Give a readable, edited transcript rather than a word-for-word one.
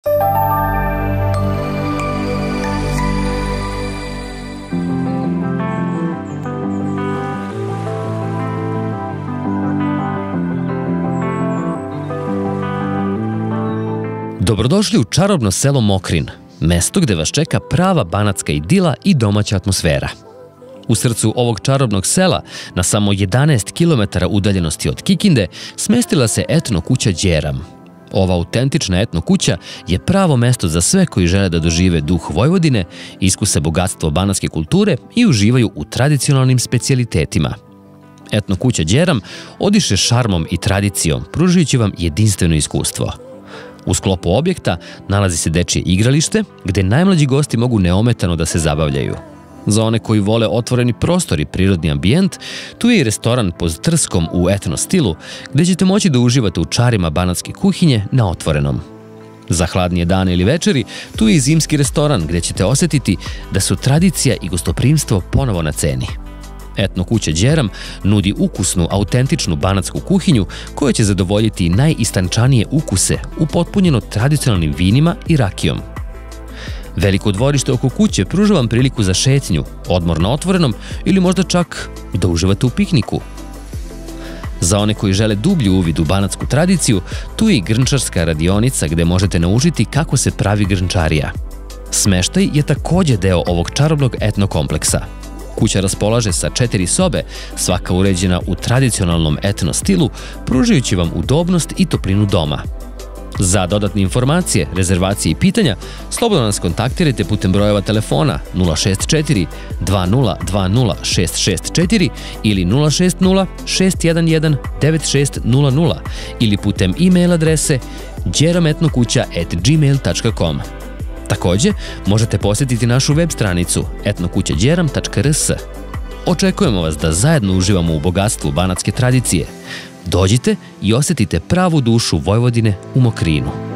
Dobrodošli u čarobno selo Mokrin, mesto gde vas čeka prava banatska idila i domaća atmosfera. U srcu ovog čarobnog sela, na samo 11 km udaljenosti od Kikinde, smestila se etno kuća Đeram. Ova autentična etno kuća je pravo mesto za sve koji žele da dožive duh Vojvodine, iskuse bogatstvo banatske kulture i uživaju u tradicionalnim specijalitetima. Etno kuća Đeram odiše šarmom i tradicijom, pružajući vam jedinstveno iskustvo. U sklopu objekta nalazi se dečije igralište, gde najmlađi gosti mogu neometano da se zabavljaju. Za one koji vole otvoreni prostor i prirodni ambijent, tu je i restoran pod trskom u etno stilu, gde ćete moći da uživate u čarima banatske kuhinje na otvorenom. Za hladnije dane ili večeri, tu je i zimski restoran, gde ćete osetiti da su tradicija i gostoprimstvo ponovo na ceni. Etno kuća Đeram nudi ukusnu, autentičnu banatsku kuhinju koja će zadovoljiti najistančanije ukuse upotpunjeno tradicionalnim vinima i rakijom. Veliko dvorište oko kuće pruža vam priliku za šetnju, odmor na otvorenom ili možda čak da uživate u pikniku. Za one koji žele dublji uvid u banatsku tradiciju, tu je i grnčarska radionica gde možete naučiti kako se pravi grnčarija. Smeštaj je takođe deo ovog čarobnog etno kompleksa. Kuća raspolaže sa 4 sobe, svaka uređena u tradicionalnom etno stilu, pružajući vam udobnost i toplinu doma. Za dodatne informacije, rezervacije i pitanja, slobodno nas kontaktirajte putem brojeva telefona 064 2020 664 ili 060 611 9600 ili putem e-mail adrese đerametnokuća@gmail.com. Takođe, možete posjetiti našu web stranicu etnokućađeram.rs. Očekujemo vas da zajedno uživamo u bogatstvu banatske tradicije. Dođite i osetite pravu dušu Vojvodine u Mokrinu.